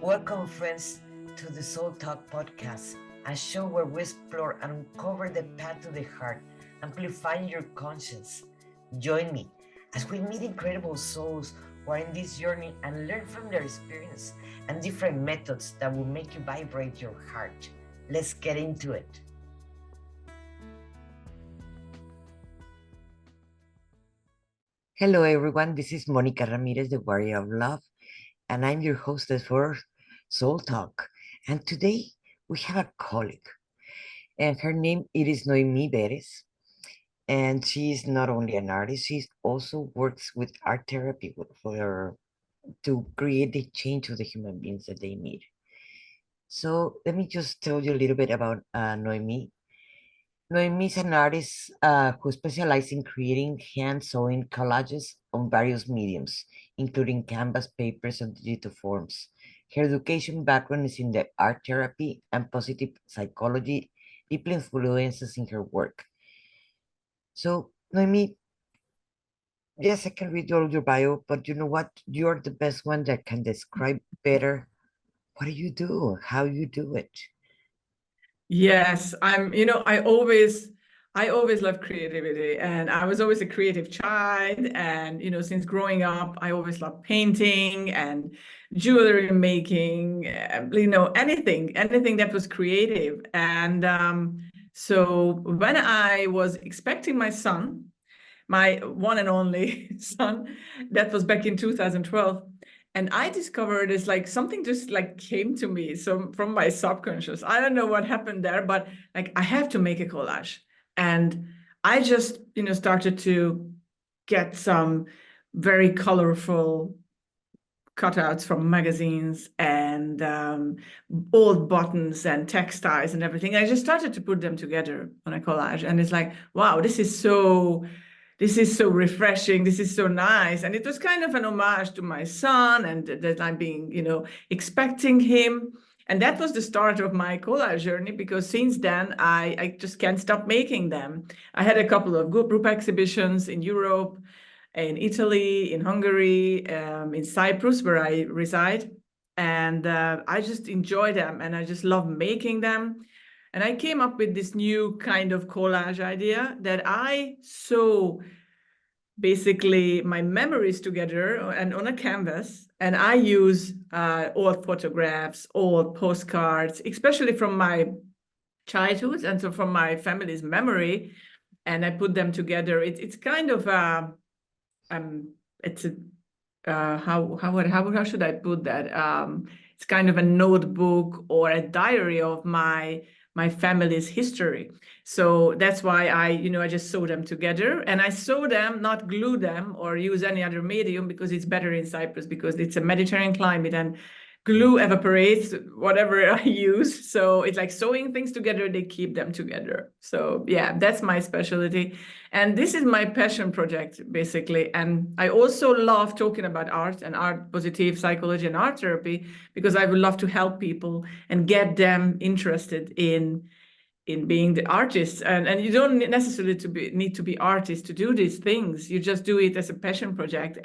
Welcome, friends, to the Soul Talk podcast, a show where we explore and uncover the path to the heart, amplifying your conscience. Join me as we meet incredible souls who are in this journey and learn from their experience and different methods that will make you vibrate your heart. Let's get into it. Hello, everyone. This is Monica Ramirez, the Warrior of Love, and I'm your hostess for Soul Talk. And today we have a colleague, and her name it is Noemi Beres. And she is not only an artist, she also works with art therapy for to create the change of the human beings that they need. So let me just tell you a little bit about Noemi. Noemi is an artist who specializes in creating hand-sewn collages on various mediums, including canvas, papers, and digital forms. Her education background is in the art therapy and positive psychology, deeply influences in her work. So, Noemi, yes, I can read all your bio, but you know what? You're the best one that can describe better what do you do, how you do it. Yes, I always love creativity, and I was always a creative child. And, since growing up, I always loved painting and jewelry making, anything that was creative. And so when I was expecting my son, my one and only son, that was back in 2012. And I discovered it's like something just like came to me. So from my subconscious, I don't know what happened there, but like I have to make a collage. And I just, started to get some very colorful cutouts from magazines and old buttons and textiles and everything. I just started to put them together on a collage. And it's like, wow, this is so refreshing. This is so nice. And it was kind of an homage to my son and that I'm being, expecting him. And that was the start of my collage journey, because since then, I just can't stop making them. I had a couple of group exhibitions in Europe, in Italy, in Hungary, in Cyprus, where I reside. And I just enjoy them and I just love making them. And I came up with this new kind of collage idea that I sew basically my memories together and on a canvas. And I use old photographs, old postcards, especially from my childhood and so from my family's memory. And I put them together. It's kind of it's a how should I put that? It's kind of a notebook or a diary of my family's history. So that's why I just sew them together, and I sew them, not glue them or use any other medium, because it's better in Cyprus because it's a Mediterranean climate and glue evaporates whatever I use. So it's like sewing things together, they keep them together. So yeah, that's my specialty. And this is my passion project, basically. And I also love talking about art and art, positive psychology and art therapy, because I would love to help people and get them interested in being the artists. And you don't necessarily need to be artists to do these things. You just do it as a passion project,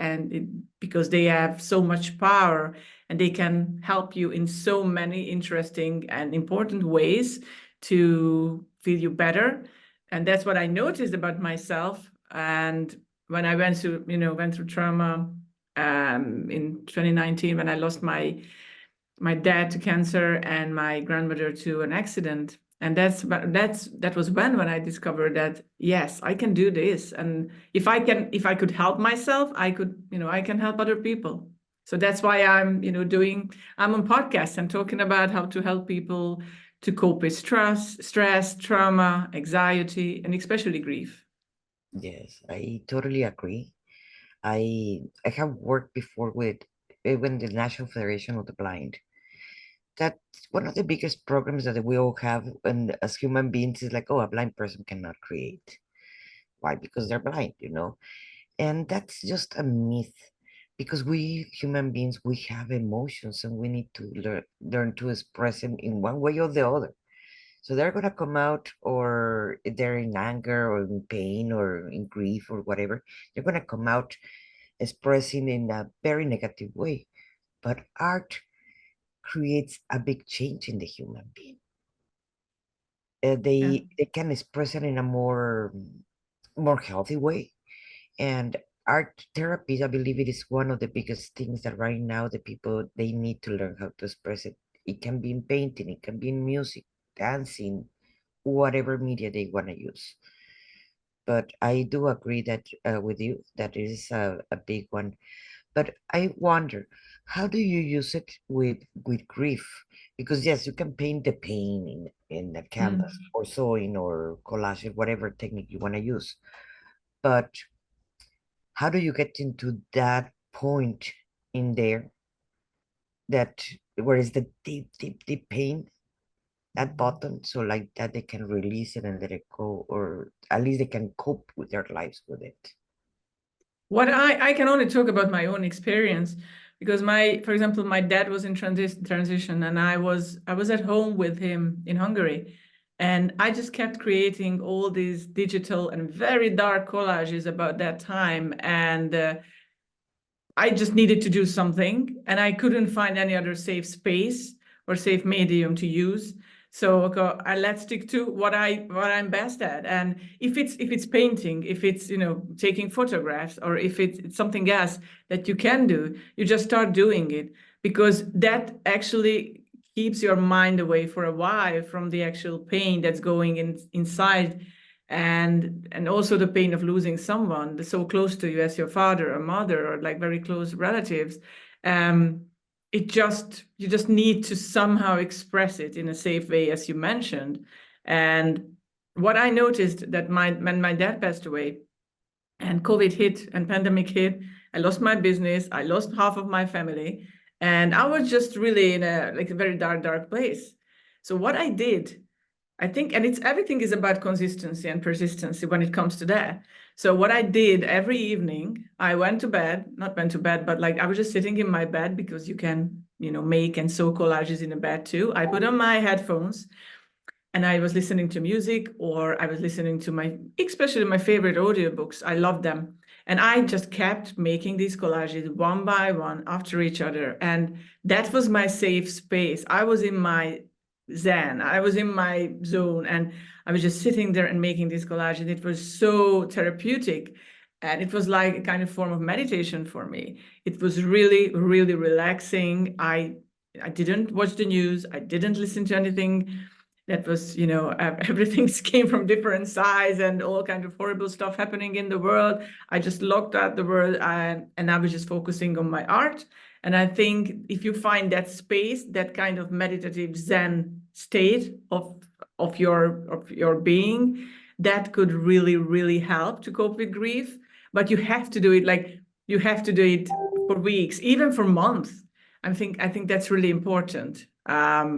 because they have so much power and they can help you in so many interesting and important ways to feel you better. And that's what I noticed about myself. And when I went through trauma in 2019, when I lost my dad to cancer and my grandmother to an accident. And that was when I discovered that, yes, I can do this. And if I could help myself, I can help other people. So that's why I'm on podcasts and talking about how to help people to cope with stress, trauma, anxiety, and especially grief. Yes, I totally agree. I have worked before with even the National Federation of the Blind. That's one of the biggest programs that we all have, and as human beings, is like, oh, a blind person cannot create. Why? Because they're blind, you know? And that's just a myth. Because we human beings, we have emotions and we need to learn to express them in one way or the other. So they're gonna come out, or if they're in anger or in pain or in grief or whatever, they're gonna come out expressing in a very negative way. But art creates a big change in the human being. Yeah. They can express it in a more healthy way. And art therapy, I believe it is one of the biggest things that right now the people they need to learn how to express it. It can be in painting, it can be in music, dancing, whatever media they want to use. But I do agree that with you that it is a big one. But I wonder, how do you use it with grief? Because yes, you can paint the pain in the canvas Mm. or sewing or collage, whatever technique you want to use. But how do you get into that point in there that where is the deep, deep, deep pain at bottom, so like that they can release it and let it go, or at least they can cope with their lives with it. What I can only talk about my own experience because for example, my dad was in transition and I was at home with him in Hungary. And I just kept creating all these digital and very dark collages about that time. And I just needed to do something, and I couldn't find any other safe space or safe medium to use. So okay, let's stick to what I'm best at. And if it's painting, if it's taking photographs, or if it's something else that you can do, you just start doing it because that actually keeps your mind away for a while from the actual pain that's going inside, and also the pain of losing someone that's so close to you as your father or mother or like very close relatives. um you just need to somehow express it in a safe way, as you mentioned. And what I noticed that when my dad passed away and COVID hit and pandemic hit, I lost my business, I lost half of my family, and I was just really in a very dark place. So what I did, I think, and it's everything is about consistency and persistency when it comes to that. So what I did every evening, I went to bed, not went to bed, but like I was just sitting in my bed because you can, make and sew collages in a bed too. I put on my headphones and I was listening to music, or I was listening to especially my favorite audiobooks. I love them. And I just kept making these collages one by one after each other. And that was my safe space. I was in my zen, I was in my zone, and I was just sitting there and making these collages. It was so therapeutic. And it was like a kind of form of meditation for me. It was really, really relaxing. I didn't watch the news. I didn't listen to anything that was, everything came from different sides and all kind of horrible stuff happening in the world. I just looked at the world, and I was just focusing on my art. And I think if you find that space, that kind of meditative Zen state of your being, that could really, really help to cope with grief. But you have to do it you have to do it for weeks, even for months. I think that's really important,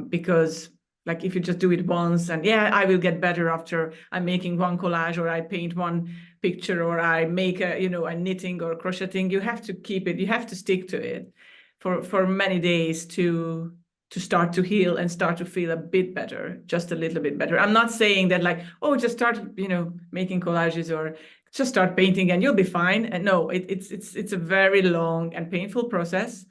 because like if you just do it once and yeah, I will get better after I'm making one collage, or I paint one picture, or I make a knitting or crocheting. You have to keep it. You have to stick to it for many days to start to heal and start to feel a bit better, just a little bit better. I'm not saying that like, oh, just start, making collages or just start painting and you'll be fine. And no, it's a very long and painful process.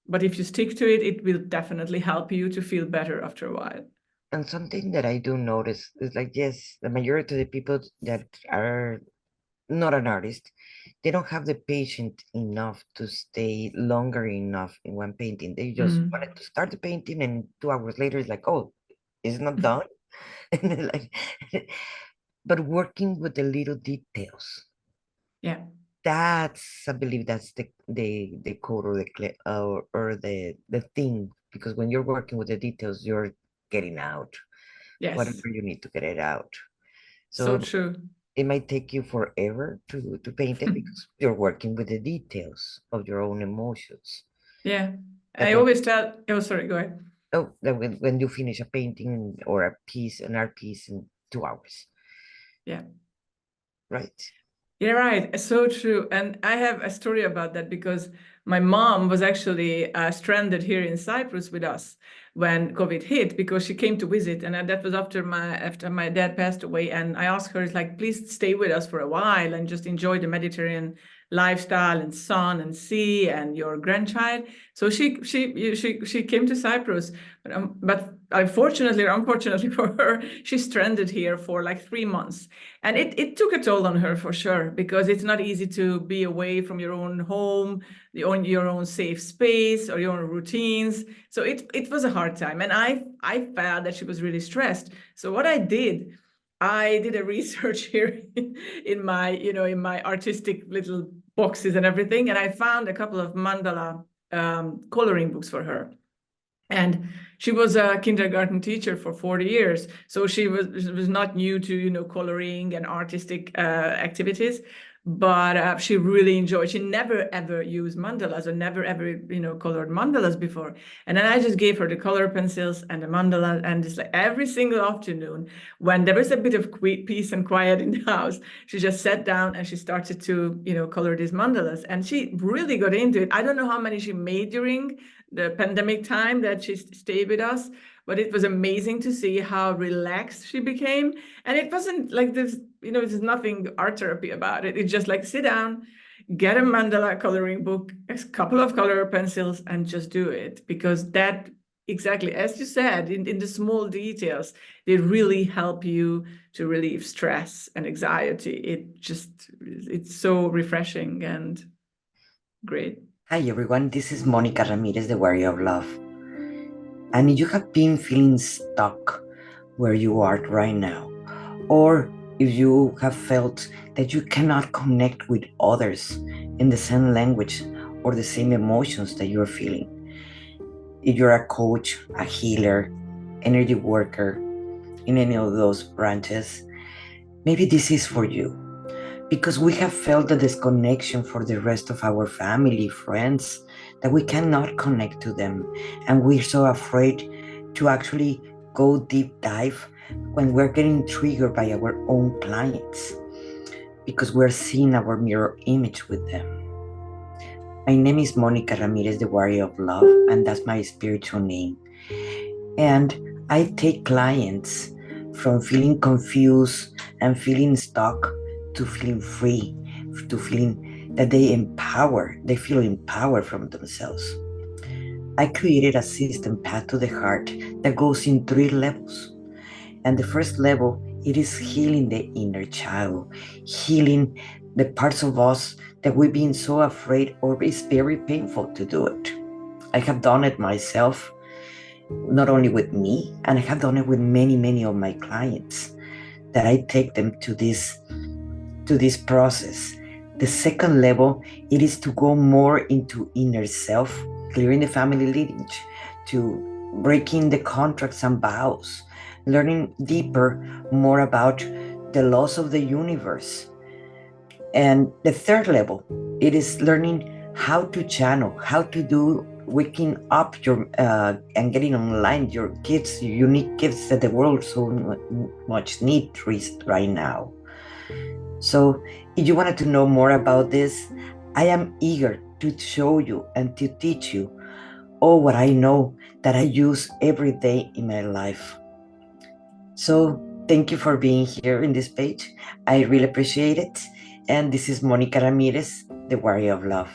But if you stick to it, it will definitely help you to feel better after a while. And something that I do notice is like, yes, the majority of the people that are not an artist, they don't have the patience enough to stay longer enough in one painting. They just Mm. wanted to start the painting, and 2 hours later, it's like, oh, it's not done. And they're like, but working with the little details, Yeah. that's, I believe that's the code or or the thing, because when you're working with the details, you're getting out Yes. whatever you need to get it out. So So true. it might take you forever to paint it because you're working with the details of your own emotions. Yeah. That I when always tell, oh, sorry, go ahead. that when you finish a painting or a piece, an art piece in 2 hours, Yeah. right? Yeah, right. So true. And I have a story about that because my mom was actually stranded here in Cyprus with us when COVID hit because she came to visit, and that was after my dad passed away. And I asked her, like, please stay with us for a while and just enjoy the Mediterranean lifestyle and sun and sea and your grandchild. So she came to Cyprus, but unfortunately or unfortunately for her, she stranded here for like 3 months. And it took a toll on her for sure, because it's not easy to be away from your own home, your own safe space or your own routines. So it was a hard time. And I felt that she was really stressed. So what I did a research here in my artistic little boxes and everything, and I found a couple of mandala coloring books for her. And she was a kindergarten teacher for 40 years, so she was not new to coloring and artistic activities, but she really enjoyed. She never ever used mandalas, or never ever colored mandalas before. And then I just gave her the color pencils and the mandala, and just like every single afternoon, when there was a bit of peace and quiet in the house, she just sat down and she started to color these mandalas, and she really got into it. I don't know how many she made during the pandemic time that she stayed with us, but it was amazing to see how relaxed she became. And it wasn't like this, there's nothing art therapy about it. It's just like sit down, get a mandala coloring book, a couple of color pencils, and just do it. Because that, exactly as you said, in the small details, they really help you to relieve stress and anxiety. It's so refreshing and great. Hi everyone, this is Monica Ramirez, the Warrior of Love. And if you have been feeling stuck where you are right now, or if you have felt that you cannot connect with others in the same language or the same emotions that you're feeling, if you're a coach, a healer, energy worker in any of those branches, maybe this is for you. Because we have felt the disconnection for the rest of our family, friends, that we cannot connect to them. And we're so afraid to actually go deep dive when we're getting triggered by our own clients, because we're seeing our mirror image with them. My name is Monica Ramirez, the Warrior of Love, and that's my spiritual name. And I take clients from feeling confused and feeling stuck to feeling free, to feeling that they feel empowered from themselves. I created a system, Path to the Heart, that goes in 3 levels. And the first level, it is healing the inner child, healing the parts of us that we've been so afraid, or it's very painful to do it. I have done it myself, not only with me, and I have done it with many, many of my clients, that I take them to this process. The second level, it is to go more into inner self, clearing the family lineage, to breaking the contracts and vows, learning deeper more about the laws of the universe. And the third level, it is learning how to channel, how to do waking up your and getting online your gifts, your unique gifts that the world so much needs right now. So if you wanted to know more about this, I am eager to show you and to teach you all what I know that I use every day in my life. So thank you for being here in this page. I really appreciate it. And this is Monica Ramirez, the Warrior of Love.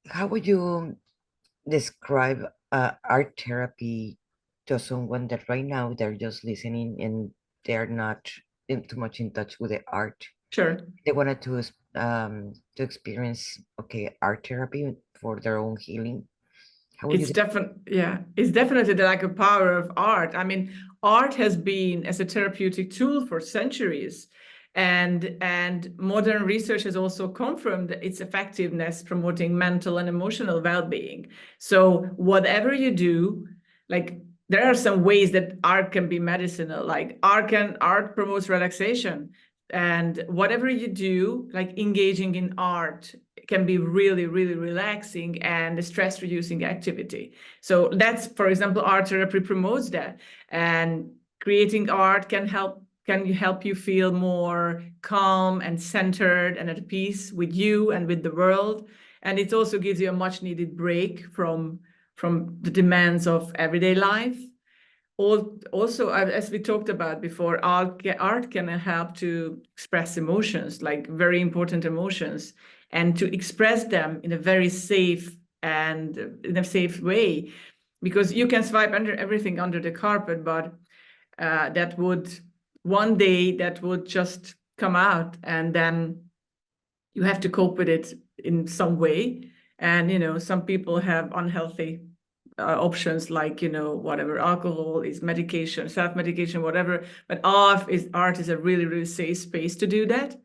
How would you describe art therapy to someone that right now they're just listening and they're not too much in touch with the art? Sure. They wanted to experience art therapy for their own healing. How would you It's definitely like a power of art. I mean, art has been as a therapeutic tool for centuries, and modern research has also confirmed its effectiveness promoting mental and emotional well-being. So whatever you do, like there are some ways that art can be medicinal. Like art promotes relaxation, and whatever you do, like engaging in art can be really, really relaxing and a stress-reducing activity. So that's, for example, art therapy promotes that. And creating art can help you feel more calm and centered and at peace with you and with the world. And it also gives you a much-needed break from the demands of everyday life. also, as we talked about before, art can help to express emotions, like very important emotions, and to express them in a very safe and in a safe way, because you can swipe everything under the carpet, but that would one day that would just come out, and then you have to cope with it in some way. And some people have unhealthy options, like whatever, alcohol is medication, self-medication, whatever. But art is a really, really safe space to do that.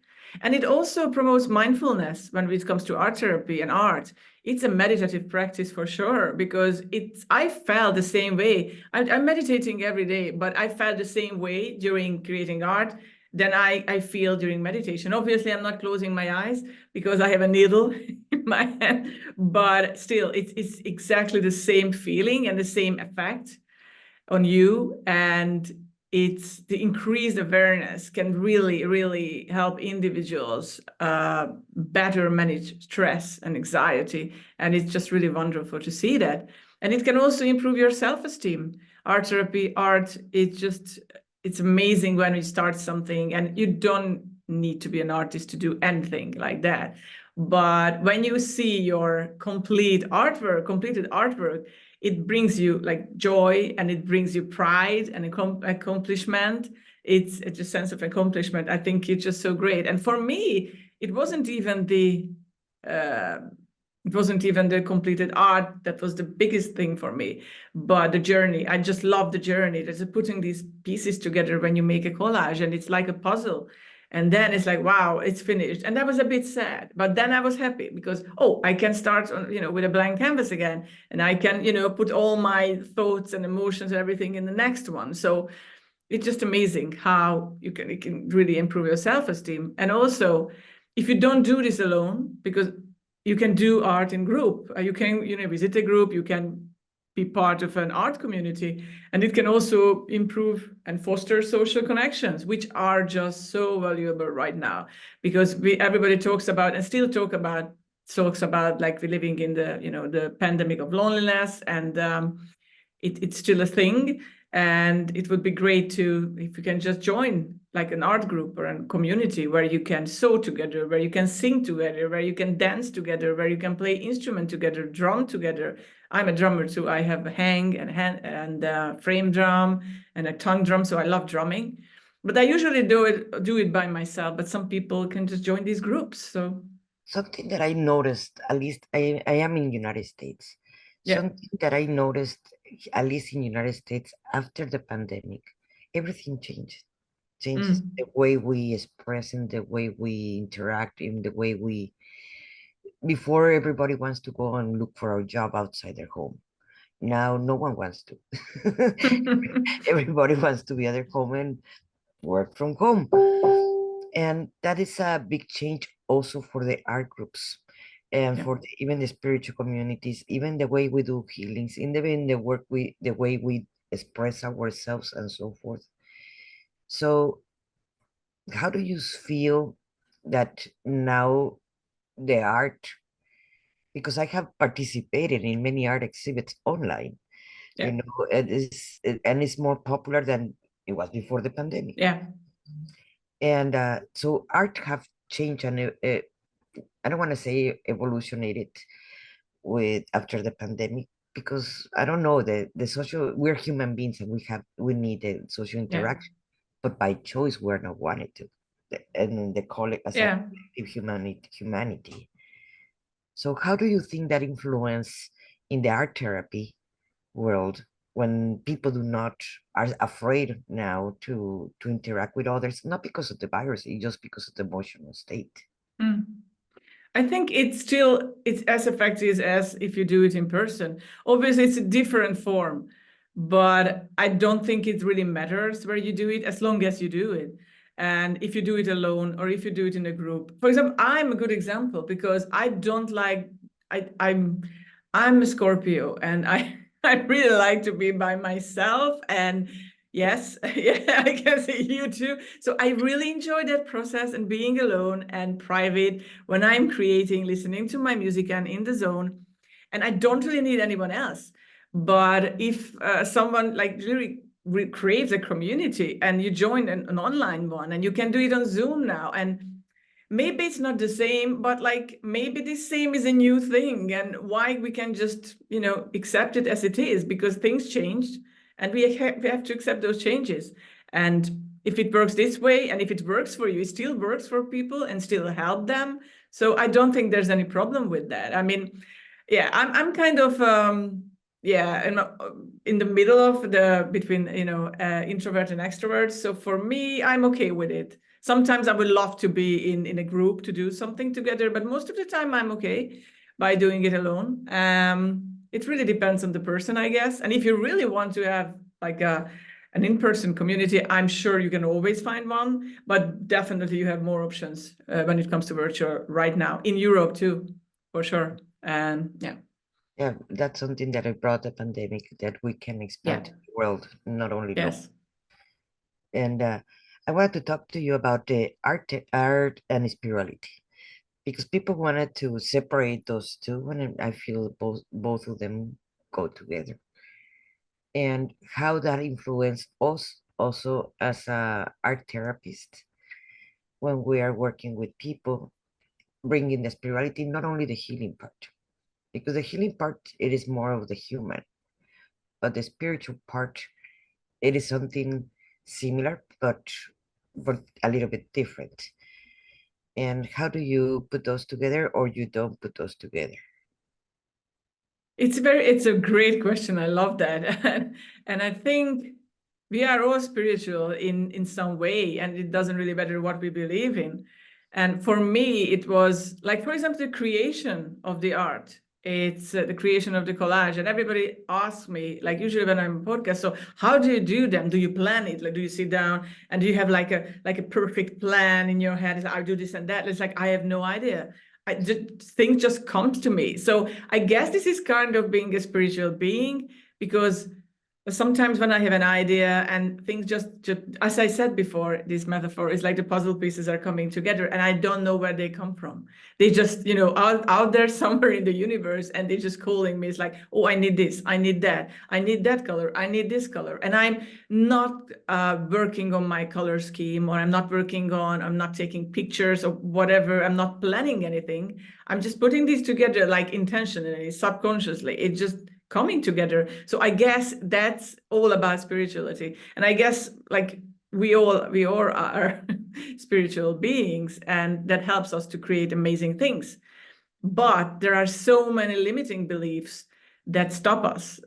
And it also promotes mindfulness when it comes to art therapy and art. It's a meditative practice for sure, because I felt the same way. I'm meditating every day, but I felt the same way during creating art than I feel during meditation. Obviously, I'm not closing my eyes because I have a needle in my hand, but still, it's exactly the same feeling and the same effect on you. And it's the increased awareness can really, really help individuals better manage stress and anxiety. And it's just really wonderful to see that. And it can also improve your self-esteem. Art therapy, it's amazing when you start something, and you don't need to be an artist to do anything like that. But when you see your completed artwork, it brings you like joy, and it brings you pride and accomplishment. It's a sense of accomplishment. I think it's just so great. And for me, uh, it wasn't even the completed art that was the biggest thing for me, but the journey. I just love the journey. There's putting these pieces together when you make a collage, and it's like a puzzle. And then it's like, wow, it's finished. And that was a bit sad, but then I was happy because, oh, I can start on, with a blank canvas again, and I can, put all my thoughts and emotions and everything in the next one. So it's just amazing how it can really improve your self-esteem. And also, if you don't do this alone, because you can do art in group, you can, visit a group, you can be part of an art community, and it can also improve and foster social connections, which are just so valuable right now, because everybody talks about and still talks about like we're living in the pandemic of loneliness, and it's still a thing. And it would be great if you can just join like an art group or a community where you can sew together, where you can sing together, where you can dance together, where you can play instrument together, drum together. I'm a drummer too. I have a hang and hand and frame drum and a tongue drum, so I love drumming. But I usually do it by myself. But some people can just join these groups. So Something that I noticed, at least I am in United States. yeah. Something that I noticed, at least in United States, after the pandemic, everything changed. Changes Mm. the way we express, in the way we interact, in the way we. Before, everybody wants to go and look for a job outside their home. Now, no one wants to. Everybody wants to be at their home and work from home. And that is a big change also for the art groups and Yeah. for even the spiritual communities, even the way we do healings, in the work the way we express ourselves and so forth. So how do you feel that now the art, because I have participated in many art exhibits online, you Yeah. know, and it's more popular than it was before the pandemic. Yeah. And so art have changed, and I don't want to say evolutionated with after the pandemic, because I don't know, the social, we're human beings and we need a social Yeah. interaction, but by choice we're not wanted to, and they call it as a Yeah. collective humanity. So how do you think that influence in the art therapy world, when people do not are afraid now to interact with others, not because of the virus, it's just because of the emotional state? Mm. I think it's as effective as if you do it in person. Obviously, it's a different form, but I don't think it really matters where you do it as long as you do it. And if you do it alone or if you do it in a group. For example, I'm a good example because I don't like I I'm a Scorpio, and I really like to be by myself. And yes, yeah, I can see you too. So I really enjoy that process and being alone and private when I'm creating, listening to my music and in the zone. And I don't really need anyone else. But if someone like literally creates a community, and you join an online one, and you can do it on Zoom now. And maybe it's not the same, but like maybe the same is a new thing, and why we can just, accept it as it is, because things changed, and we have to accept those changes. And if it works this way, and if it works for you, it still works for people and still help them. So I don't think there's any problem with that. I mean, yeah, I'm kind of yeah, in the middle of between introvert and extrovert. So for me, I'm okay with it. Sometimes I would love to be in a group to do something together, but most of the time I'm okay by doing it alone. It really depends on the person, I guess. And if you really want to have like an in-person community, I'm sure you can always find one, but definitely you have more options when it comes to virtual right now in Europe too, for sure. And yeah. Yeah, that's something that I brought the pandemic, that we can Yeah. expand to the world, not only local. Yes. And I wanted to talk to you about the art and spirituality, because people wanted to separate those two, and I feel both of them go together. And how that influence us also as a art therapist when we are working with people, bringing the spirituality, not only the healing part, because the healing part, it is more of the human, but the spiritual part, it is something similar, but a little bit different. And how do you put those together, or you don't put those together? It's a great question. I love that. And I think we are all spiritual in some way, and it doesn't really matter what we believe in. And for me, it was like, for example, the creation of the art. It's the creation of the collage. And everybody asks me, like usually when I'm on podcast, so how do you do them? Do you plan it? Like, do you sit down and do you have like a perfect plan in your head? It's like, I do this and that. It's like, I have no idea. Things just come to me. So I guess this is kind of being a spiritual being, because sometimes when I have an idea and things just, as I said before, this metaphor is like the puzzle pieces are coming together and I don't know where they come from. They just, out there somewhere in the universe, and they're just calling me. It's like, oh, I need this, I need that color, I need this color. And I'm not working on my color scheme, or I'm not taking pictures or whatever. I'm not planning anything. I'm just putting these together like intentionally, subconsciously. It just coming together. So I guess that's all about spirituality. And I guess like we all are spiritual beings, and that helps us to create amazing things. But there are so many limiting beliefs that stop us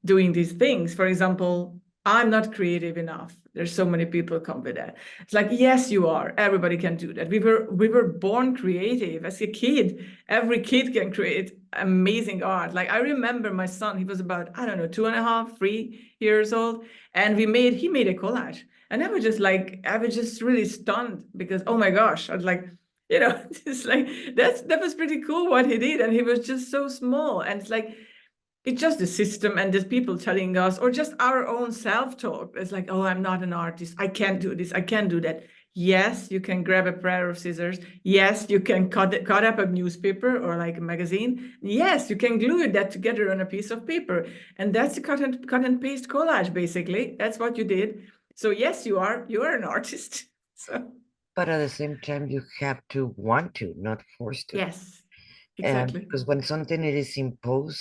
doing these things. For example, I'm not creative enough. There's so many people come with that. It's like, yes, you are. Everybody can do that. We were born creative as a kid. Every kid can create amazing art. Like I remember my son, he was about, I don't know, 2.5, 3 years old. And he made a collage. And I was just really stunned, because, oh my gosh, I was like, it's like that was pretty cool what he did, and he was just so small. And it's just the system and the people telling us, or just our own self-talk. It's like, oh, I'm not an artist, I can't do this, I can't do that. Yes, you can grab a pair of scissors. Yes, you can cut up a newspaper or like a magazine. Yes, you can glue that together on a piece of paper, and that's a cut and paste collage. Basically, that's what you did. So yes, you are an artist. So But at the same time, you have to want to, not forced to. yes, And exactly. because when something it is imposed,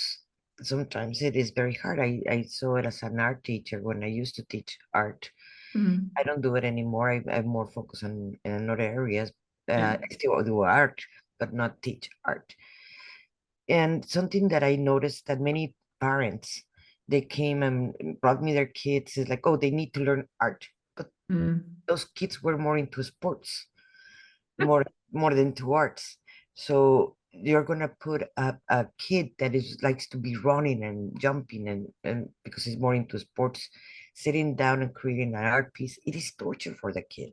sometimes it is very hard. I saw it as an art teacher when I used to teach art. Mhm. I don't do it anymore. I'm more focused on in other areas. Yeah. I still do art, but not teach art. And something that I noticed, that many parents, they came and brought me their kids. It's like, oh, they need to learn art. But Mm. those kids were more into sports, more more than to arts. So you're gonna put a kid that is likes to be running and jumping, and because he's more into sports, sitting down and creating an art piece, it is torture for the kid,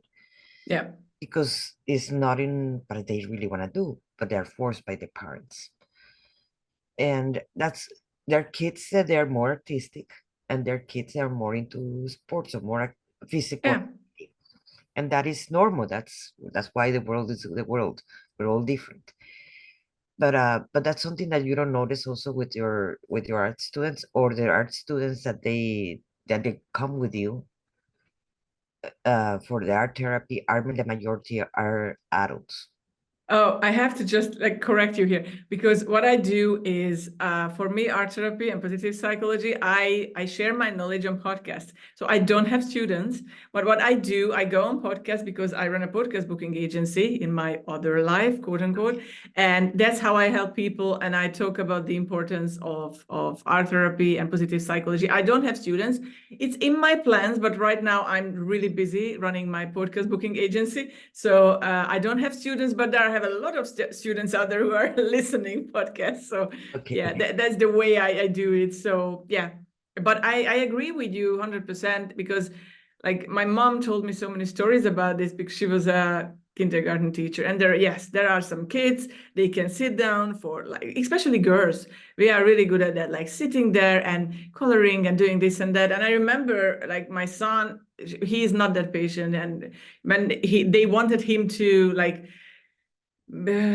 Yeah. because it's not in what they really want to do, but they're forced by the parents. And that's their kids that they're more artistic, and their kids are more into sports or more physical Yeah. activity. And that is normal. That's why the world is the world. We're all different. But that's something that you don't notice also with your art students, or the art students that that they come with you for the art therapy are the majority are adults. Oh, I have to just like correct you here because what I do is for me, art therapy and positive psychology, I share my knowledge on podcasts. So I don't have students, but what I do, I go on podcasts because I run a podcast booking agency in my other life, quote unquote, and that's how I help people. And I talk about the importance of art therapy and positive psychology. I don't have students. It's in my plans, but right now I'm really busy running my podcast booking agency. So I don't have students, but there have a lot of students out there who are listening podcasts. So Okay. yeah, that's the way I do it. So yeah, but I agree with you 100% because like my mom told me so many stories about this because she was a kindergarten teacher, and there are some kids, they can sit down for like, especially girls, we are really good at that, like sitting there and coloring and doing this and that. And I remember like my son, he is not that patient, and when they wanted him to like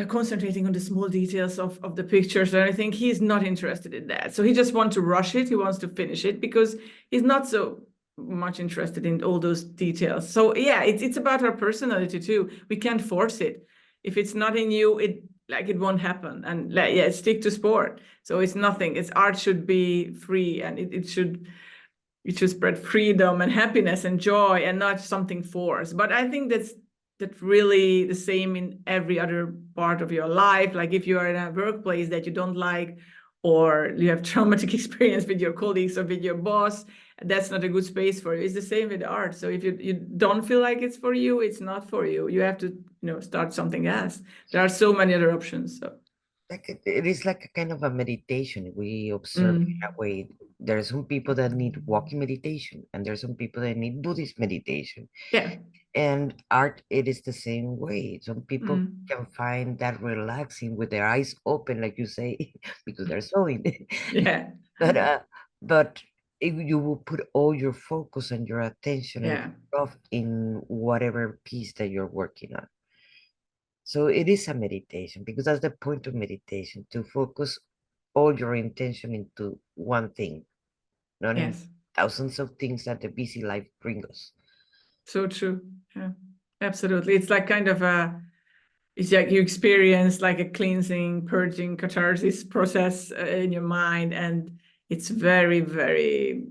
concentrating on the small details of the pictures and everything, he's not interested in that. So he just wants to rush it, he wants to finish it because he's not so much interested in all those details. So yeah, it's about our personality too. We can't force it. If it's not in you, it won't happen. And like, yeah, stick to sport. So it's nothing. It's art should be free, and it should spread freedom and happiness and joy and not something forced. But I think that's really the same in every other part of your life. Like if you are in a workplace that you don't like, or you have traumatic experience with your colleagues or with your boss, that's not a good space for you. It's the same with art. So if you don't feel like it's for you, it's not for you. You have to start something else. There are so many other options. So Like it is like a kind of a meditation. We observe it that mm, way. There are some people that need walking meditation, and there are some people that need Buddhist meditation. yeah. And art, it is the same way. Some people Mm, can find that relaxing with their eyes open, like you say, because they're sewing. yeah. But but if you will put all your focus and your attention and Yeah. love in whatever piece that you're working on. So it is a meditation because that's the point of meditation, to focus all your intention into one thing, not in Yes. thousands of things that the busy life brings us. So true. Yeah, absolutely. It's like kind of it's like you experience like a cleansing, purging, catharsis process in your mind. And it's very, very,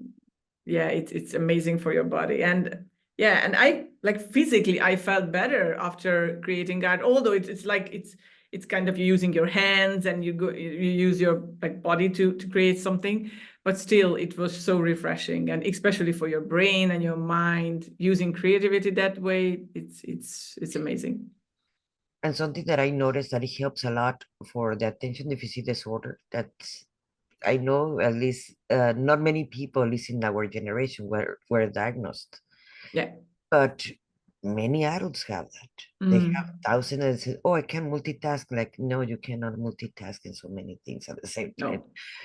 yeah, it's amazing for your body. And yeah, and I like physically, I felt better after creating art, although it's like, it's kind of using your hands and you use your like body to create something, but still it was so refreshing, and especially for your brain and your mind, using creativity that way, it's amazing. And something that I noticed that it helps a lot for the attention deficit disorder, that I know at least not many people, at least in our generation, were diagnosed, Yeah. but many adults have that. They have Mm. thousands and say, "Oh, I can multitask." Like, no, you cannot multitask in so many things at the same time.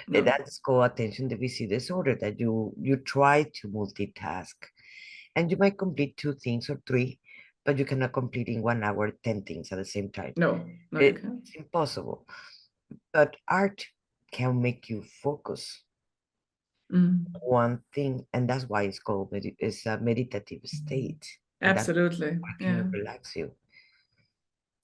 No, And no, that's called attention deficit disorder. That you try to multitask, and you might complete two things or three, but you cannot complete in 1 hour 10 things at the same time. no, no, you can't. It's impossible. But art can make you focus Mm. one thing, and that's why it's called it's a meditative state, and that's Absolutely. what Yeah. can relax you.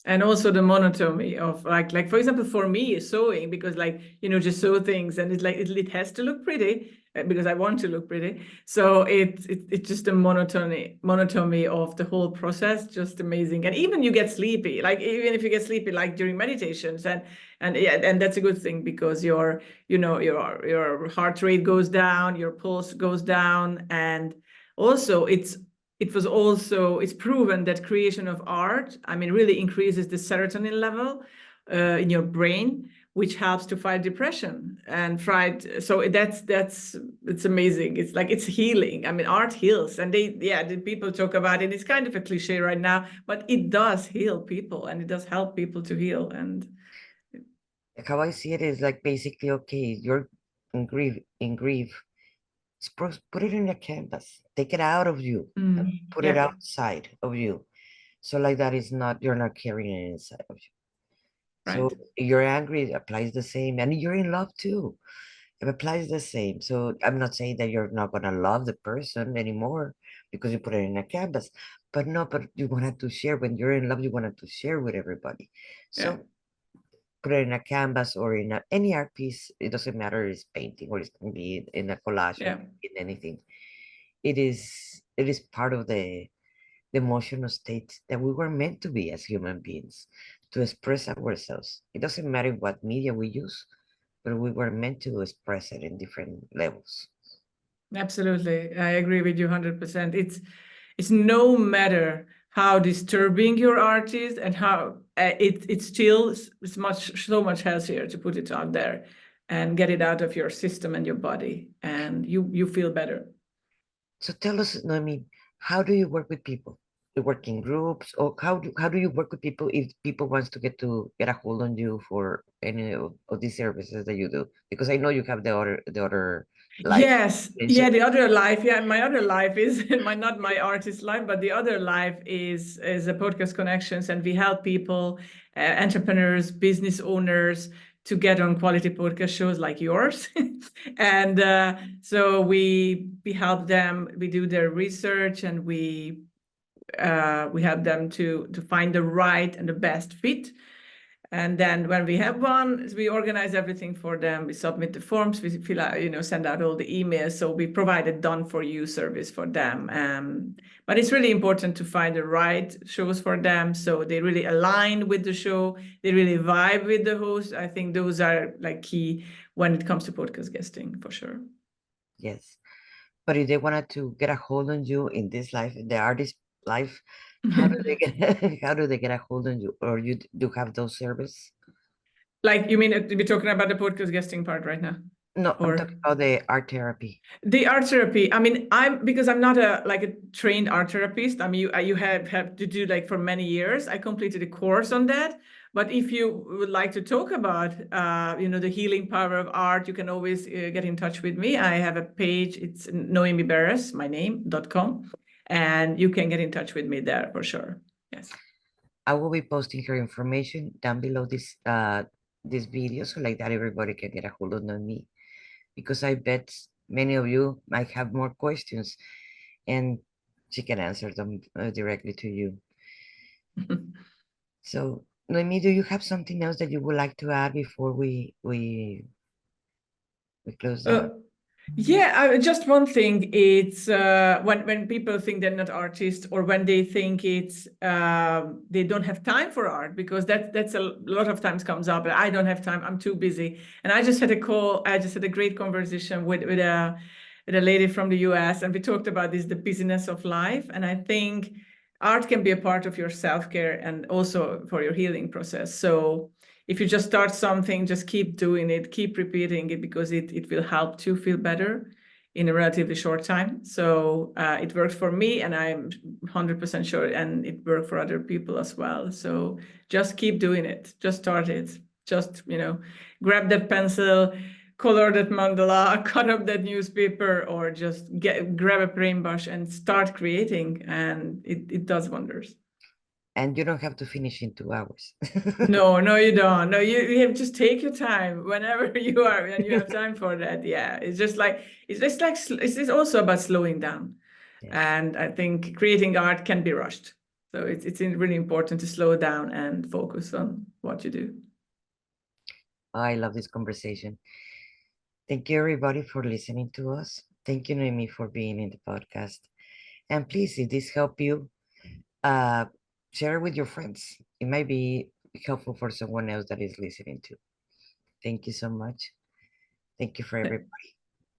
And also the monotony of like for example, for me sewing, because like just sew things, and it's like it has to look pretty, because I want to look pretty. So it's just the monotony of the whole process, just amazing. And even you get sleepy, like even if you get sleepy like during meditations, and yeah, and that's a good thing because your heart rate goes down, your pulse goes down. And also it's proven that creation of art, I mean, really increases the serotonin level in your brain, which helps to fight depression and fight. So that's it's amazing. It's like it's healing. I mean, art heals, and the people talk about it. It's kind of a cliche right now, but it does heal people, and it does help people to heal. And Like how I see it is like basically, okay, you're in grief. Put it in a canvas, take it out of you, and put it yeah, outside of you. So like that is not, you're not carrying it inside of you. So right. you're angry, it applies the same, and you're in love too. It applies the same. So I'm not saying that you're not gonna love the person anymore because you put it in a canvas, but no, but you wanted to share. When you're in love, you wanted to share with everybody. Yeah. So put it in a canvas or in any art piece. It doesn't matter. It's painting or it can be in a collage or Yeah. in anything. It is part of the emotional state that we were meant to be as human beings, to express ourselves. It doesn't matter what media we use, but we were meant to express it in different levels. Absolutely. I agree with you 100%. It's no matter how disturbing your art is and how it's still it's so much healthier to put it out there and get it out of your system and your body, and you feel better. So tell us, Noemi, how do you work with people? You work in groups, or how do you work with people if people wants to get a hold on you for any of these services that you do? Because I know you have the other life. Yes, Mention. yeah, the other life, yeah, my other life is not my artist life, but the other life is a podcast connections, and we help people, entrepreneurs, business owners to get on quality podcast shows like yours. And so we help them, we do their research, and we help them to find the right and the best fit. And then when we have one, we organize everything for them. We submit the forms, we fill out, send out all the emails. So we provide a done for you service for them. But it's really important to find the right shows for them. So they really align with the show. They really vibe with the host. I think those are like key when it comes to podcast guesting for sure. Yes. But if they wanted to get a hold on you in this life, in the artist life, how do they get how do they get a hold on you? Or you do have those service? Like, you mean we're talking about the podcast guesting part right now? No, I'm Or talking about the art therapy. the art therapy. I mean, because I'm not a trained art therapist. I mean, you have to do like for many years. I completed a course on that. But if you would like to talk about the healing power of art, you can always get in touch with me. I have a page. It's Noemi Beres, my name.com, and you can get in touch with me there for sure. Yes. I will be posting her information down below this video so like that everybody can get a hold on me, because I bet many of you might have more questions and she can answer them directly to you. So, Noemi, do you have something else that you would like to add before we close Uh, down? Yeah, just one thing. It's when people think they're not artists, or when they think it's they don't have time for art, because that's a lot of times comes up. I don't have time. I'm too busy. And I just had a call. I just had a great conversation with a lady from the U.S. and we talked about this, the busyness of life. And I think art can be a part of your self-care and also for your healing process. So if you just start something, just keep doing it, keep repeating it, because it will help to feel better in a relatively short time. So it worked for me, and I'm 100% sure, and it worked for other people as well. So just keep doing it. Just start it. Just, grab that pencil, color that mandala, cut up that newspaper, or just grab a paintbrush and start creating, and it does wonders. And you don't have to finish in 2 hours. No, no, you don't. No, you have just take your time whenever you are and you have time for that. Yeah, it's just also about slowing down, Yes. and I think creating art can be rushed. So it's really important to slow down and focus on what you do. I love this conversation. Thank you, everybody, for listening to us. Thank you, Noemi, for being in the podcast. And please, if this helped you, uh, share it with your friends. It might be helpful for someone else that is listening to. Thank you so much. Thank you for everybody.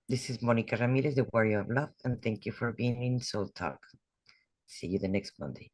This is Monica Ramirez, the Warrior of Love, and thank you for being in Soul Talk. See you the next Monday.